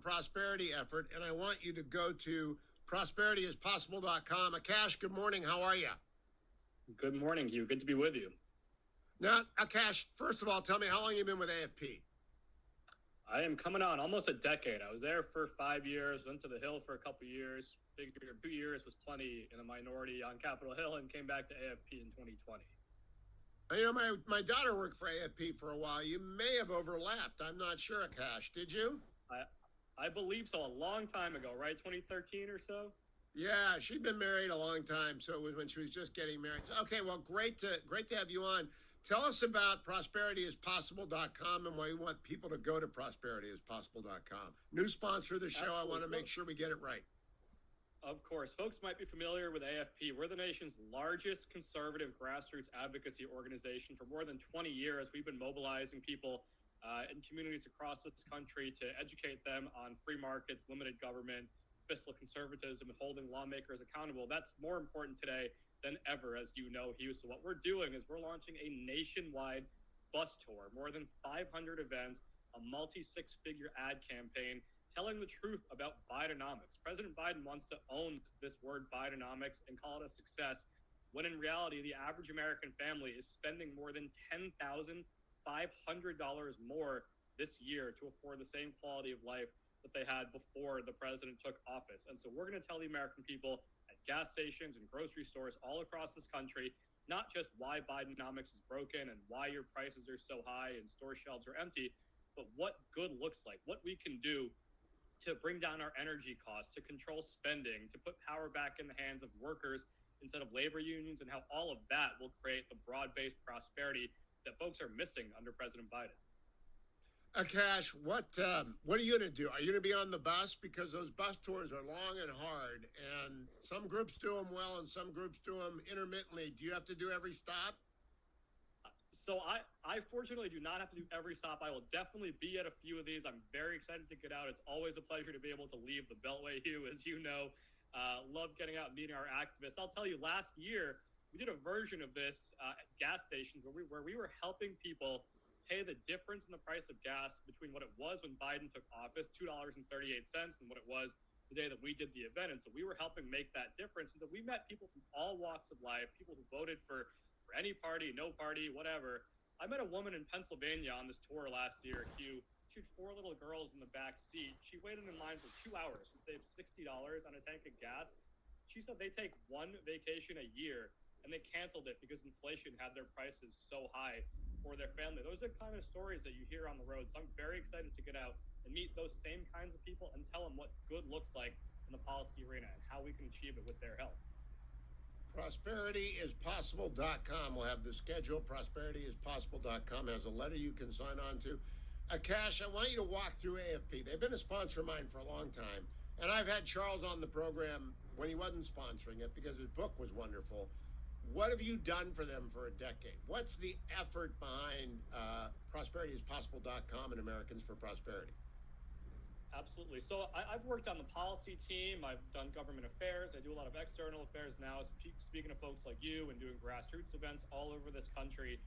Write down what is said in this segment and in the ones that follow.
prosperity effort, and I want you to go to prosperityispossible.com. Akash, good morning. How are you? Good morning, Hugh. Good to be with you. Now, Akash, first of all, tell me how long you've been with AFP. I am coming on almost a decade. I was there for 5 years, went to the Hill for a couple of years, figured 2 years was plenty in a minority on Capitol Hill, and came back to AFP in 2020. You know, my daughter worked for AFP for a while. You may have overlapped. I'm not sure, Akash. Did you? I believe so, a long time ago, right? 2013 or so? Yeah, she'd been married a long time, so it was when she was just getting married. Okay, well, great to have you on. Tell us about prosperityispossible.com and why you want people to go to prosperityispossible.com. New sponsor of the show. Absolutely. I want to make sure we get it right. Of course. Folks might be familiar with AFP. We're the nation's largest conservative grassroots advocacy organization. For more than 20 years, we've been mobilizing people in communities across this country to educate them on free markets, limited government, fiscal conservatism, and holding lawmakers accountable. That's more important today than ever, as you know, Hugh. So what we're doing is we're launching a nationwide bus tour, more than 500 events, a multi-six-figure ad campaign, telling the truth about Bidenomics. President Biden wants to own this word Bidenomics and call it a success, when in reality, the average American family is spending more than $10,500 more this year to afford the same quality of life that they had before the president took office. And so we're going to tell the American people at gas stations and grocery stores all across this country, not just why Bidenomics is broken and why your prices are so high and store shelves are empty, but what good looks like, what we can do to bring down our energy costs, to control spending, to put power back in the hands of workers instead of labor unions, and how all of that will create the broad-based prosperity that folks are missing under President Biden. Akash, what are you going to do? Are you going to be on the bus? Because those bus tours are long and hard, and some groups do them well and some groups do them intermittently. Do you have to do every stop? So I fortunately do not have to do every stop. I will definitely be at a few of these. I'm very excited to get out. It's always a pleasure to be able to leave the Beltway, Hugh, as you know. Love getting out and meeting our activists. I'll tell you, last year, we did a version of this at gas stations where we were helping people pay the difference in the price of gas between what it was when Biden took office, $2.38, and what it was the day that we did the event. And so we were helping make that difference. And so we met people from all walks of life, people who voted for any party, no party, whatever. I met a woman in Pennsylvania on this tour last year, Hugh. She had 4 little girls in the back seat. She waited in line for 2 hours to save $60 on a tank of gas. She said they take one vacation a year, and they canceled it because inflation had their prices so high for their family. Those are kind of stories that you hear on the road. So I'm very excited to get out and meet those same kinds of people and tell them what good looks like in the policy arena and how we can achieve it with their help. ProsperityIsPossible.com will have the schedule. ProsperityIsPossible.com has a letter you can sign on to. Akash, I want you to walk through AFP. They've been a sponsor of mine for a long time. And I've had Charles on the program when he wasn't sponsoring it because his book was wonderful. What have you done for them for a decade? What's the effort behind ProsperityIsPossible.com and Americans for Prosperity? Absolutely. So I've worked on the policy team. I've done government affairs. I do a lot of external affairs now, speaking to folks like you and doing grassroots events all over this country,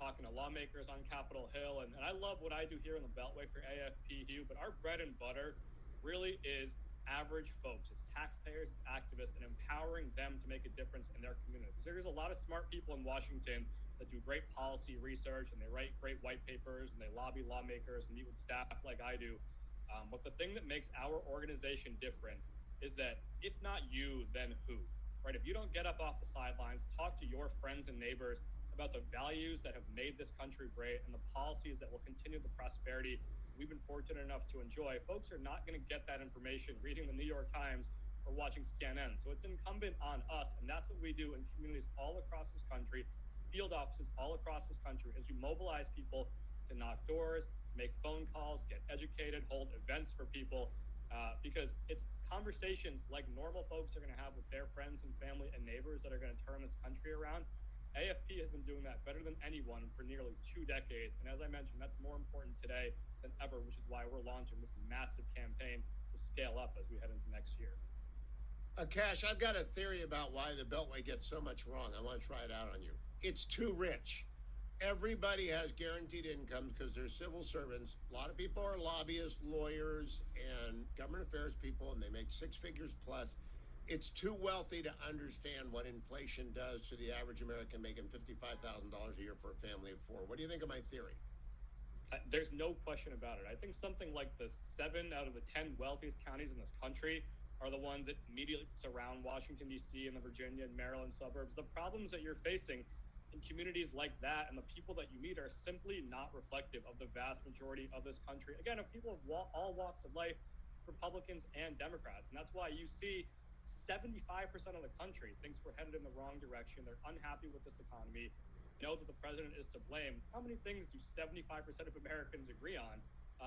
talking to lawmakers on Capitol Hill. And I love what I do here in the Beltway for AFP, Hugh. But our bread and butter really is average folks. It's taxpayers, it's activists, and empowering them to make a difference in their communities. There's a lot of smart people in Washington that do great policy research, and they write great white papers, and they lobby lawmakers and meet with staff like I do. But the thing that makes our organization different is that if not you, then who, right? If you don't get up off the sidelines, talk to your friends and neighbors about the values that have made this country great and the policies that will continue the prosperity we've been fortunate enough to enjoy, folks are not going to get that information reading the New York Times or watching CNN. So it's incumbent on us, and that's what we do in communities all across this country, field offices all across this country, as we mobilize people to knock doors, make phone calls, get educated, hold events for people, because it's conversations like normal folks are going to have with their friends and family and neighbors that are going to turn this country around. AFP has been doing that better than anyone for nearly 2 decades. And as I mentioned, that's more important today than ever, which is why we're launching this massive campaign to scale up as we head into next year. Akash, I've got a theory about why the Beltway gets so much wrong. I want to try it out on you. It's too rich. Everybody has guaranteed incomes because they're civil servants. A lot of people are lobbyists, lawyers, government affairs people and they make six figures plus. It's too wealthy to understand what inflation does to the average American making $55,000 a year for a family of four. What do you think of my theory? There's no question about it. I think something like the 7 out of the 10 wealthiest counties in this country are the ones that immediately surround Washington, D.C. and the Virginia and Maryland suburbs. The problems that you're facing in communities like that and the people that you meet are simply not reflective of the vast majority of this country. Again, of people of all walks of life, Republicans and Democrats. And that's why you see 75% of the country thinks we're headed in the wrong direction. They're unhappy with this economy, know that the president is to blame. How many things do 75% of Americans agree on?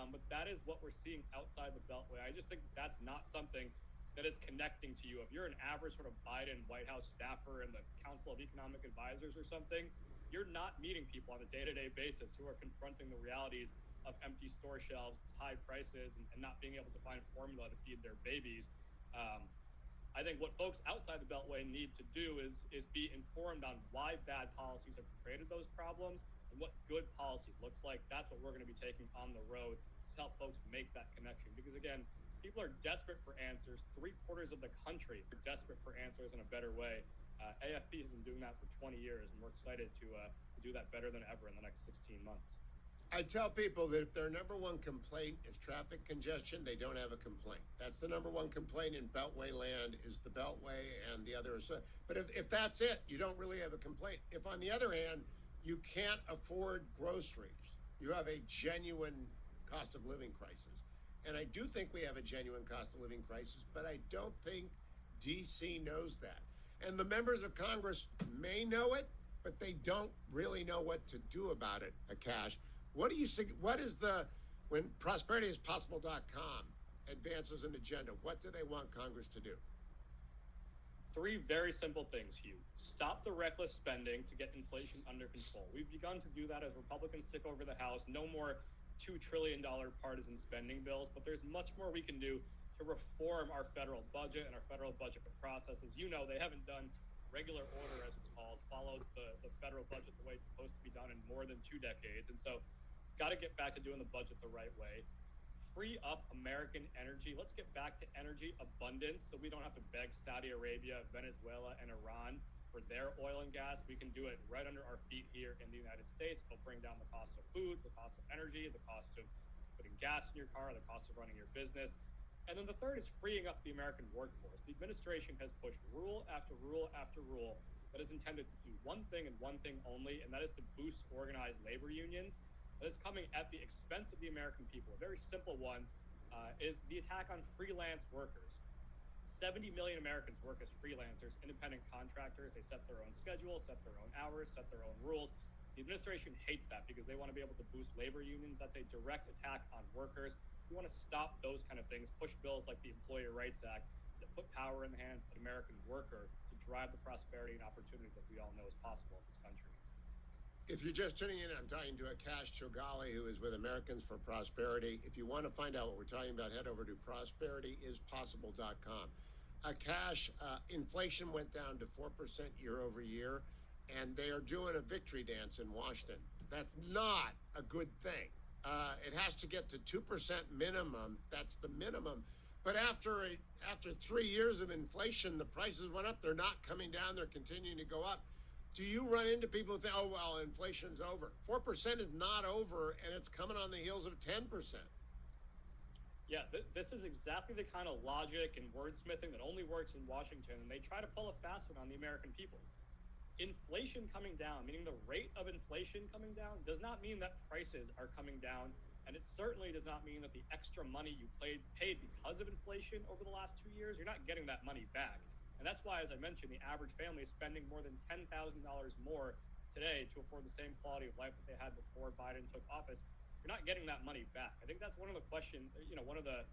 But that is what we're seeing outside the Beltway. I just think that's not something that is connecting to you. If you're an average sort of Biden White House staffer in the Council of Economic Advisors or something, you're not meeting people on a day-to-day basis who are confronting the realities of empty store shelves, high prices, and not being able to find formula to feed their babies. I think what folks outside the Beltway need to do is be informed on why bad policies have created those problems and what good policy looks like. That's what we're going to be taking on the road to help folks make that connection. Because again, people are desperate for answers. 3/4 of the country are desperate for answers in a better way. AFP has been doing that for 20 years, and we're excited to do that better than ever in the next 16 months. I tell people that if their number one complaint is traffic congestion, they don't have a complaint. That's the number one complaint in Beltway land is the Beltway and the others. But if that's it, you don't really have a complaint. If on the other hand, you can't afford groceries, you have a genuine cost of living crisis. And I do think we have a genuine cost of living crisis, but I don't think DC knows that. And the members of Congress may know it, but they don't really know what to do about it, Akash. What do you think? What is when prosperityispossible.com advances an agenda, what do they want Congress to do? 3 very simple things, Hugh. Stop the reckless spending to get inflation under control. We've begun to do that as Republicans take over the House. No more $2 trillion partisan spending bills, but there's much more we can do to reform our federal budget and our federal budget process. As you know, they haven't done regular order, as it's called, followed the federal budget the way it's supposed to be done in more than 2 decades. And so got to get back to doing the budget the right way. Free up American energy. Let's get back to energy abundance so we don't have to beg Saudi Arabia, Venezuela, and Iran for their oil and gas. We can do it right under our feet here in the United States. It'll bring down the cost of food, the cost of energy, the cost of putting gas in your car, the cost of running your business. And then the third is freeing up the American workforce. The administration has pushed rule after rule after rule that is intended to do one thing and one thing only, and that is to boost organized labor unions. That is coming at the expense of the American people. A very simple one is the attack on freelance workers. 70 million Americans work as freelancers, independent contractors. They set their own schedule, set their own hours, set their own rules. The administration hates that because they want to be able to boost labor unions. That's a direct attack on workers. We want to stop those kind of things, push bills like the Employee Rights Act that put power in the hands of the American worker to drive the prosperity and opportunity that we all know is possible in this country. If you're just tuning in, I'm talking to Akash Chougule, who is with Americans for Prosperity. If you want to find out what we're talking about, head over to prosperityispossible.com. Akash, inflation went down to 4% year over year, and they are doing a victory dance in Washington. That's not a good thing. It has to get to 2% minimum. That's the minimum. But after 3 years of inflation, the prices went up. They're not coming down. They're continuing to go up. Do you run into people who think, oh, well, inflation's over? 4% is not over, and it's coming on the heels of 10%. Yeah, this is exactly the kind of logic and wordsmithing that only works in Washington, and they try to pull a fast one on the American people. Inflation coming down, meaning the rate of inflation coming down, does not mean that prices are coming down, and it certainly does not mean that the extra money you paid because of inflation over the last 2 years, you're not getting that money back. And that's why, as I mentioned, the average family is spending more than $10,000 more today to afford the same quality of life that they had before Biden took office. You're not getting that money back. I think that's one of the questions, one of the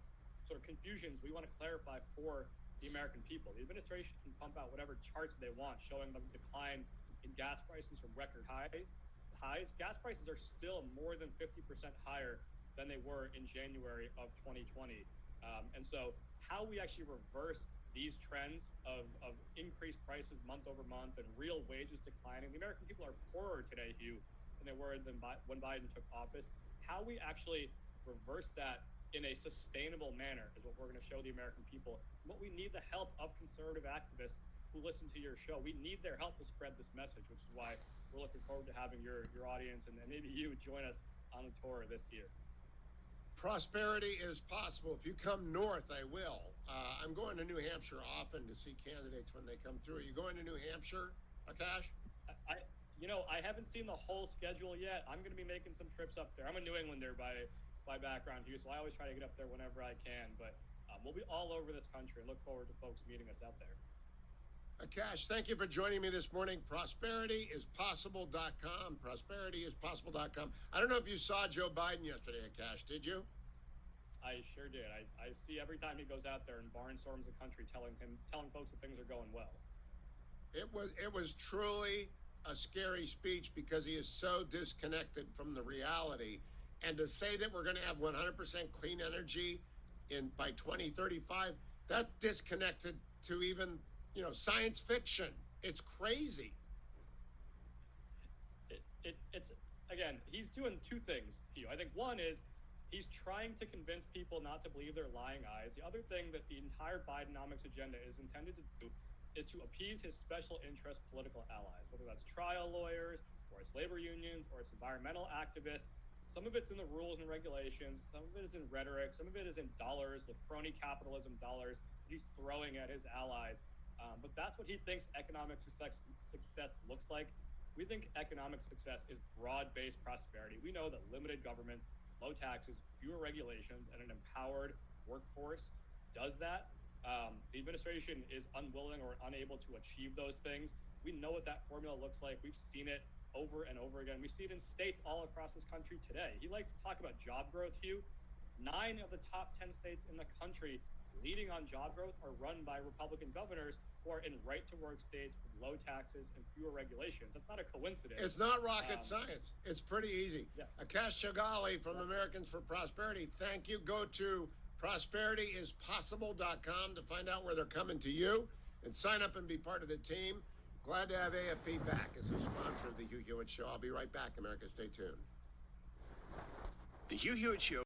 sort of confusions we want to clarify for the American people. The administration can pump out whatever charts they want, showing the decline in gas prices from record highs. Gas prices are still more than 50% higher than they were in January of 2020. And so how we actually reverse these trends of increased prices month over month and real wages declining. The American people are poorer today, Hugh, than they were when Biden took office. How we actually reverse that in a sustainable manner is what we're going to show the American people. What we need the help of conservative activists who listen to your show. We need their help to spread this message, which is why we're looking forward to having your audience and maybe you join us on the tour this year. Prosperity is possible. If you come north, I will. I'm going to New Hampshire often to see candidates when they come through. Are you going to New Hampshire, Akash? I haven't seen the whole schedule yet. I'm going to be making some trips up there. I'm a New Englander by background, Hugh, so I always try to get up there whenever I can. But we'll be all over this country and look forward to folks meeting us out there. Akash, thank you for joining me this morning. ProsperityIsPossible.com. ProsperityIsPossible.com. I don't know if you saw Joe Biden yesterday, Akash. Did you? I sure did. I see every time he goes out there and barnstorms the country, telling folks that things are going well. It was truly a scary speech because he is so disconnected from the reality. And to say that we're going to have 100% clean energy by 2035, that's disconnected to even science fiction. It's crazy. It's again, he's doing two things, Hugh. I think one is he's trying to convince people not to believe their lying eyes. The other thing that the entire Bidenomics agenda is intended to do is to appease his special interest political allies, whether that's trial lawyers or it's labor unions or it's environmental activists. Some of it's in the rules and regulations. Some of it is in rhetoric. Some of it is in dollars, the crony capitalism dollars that he's throwing at his allies. But that's what he thinks economic success looks like. We think economic success is broad-based prosperity. We know that limited government, low taxes, fewer regulations, and an empowered workforce does that. The administration is unwilling or unable to achieve those things. We know what that formula looks like. We've seen it over and over again. We see it in states all across this country today. He likes to talk about job growth, Hugh. 9 of the top 10 states in the country leading on job growth are run by Republican governors who are in right-to-work states with low taxes and fewer regulations. That's not a coincidence. It's not rocket science. It's pretty easy. Yeah. Akash Chougule from Americans for Prosperity, thank you. Go to ProsperityIsPossible.com to find out where they're coming to you and sign up and be part of the team. Glad to have AFP back as a sponsor of the Hugh Hewitt Show. I'll be right back, America. Stay tuned. The Hugh Hewitt Show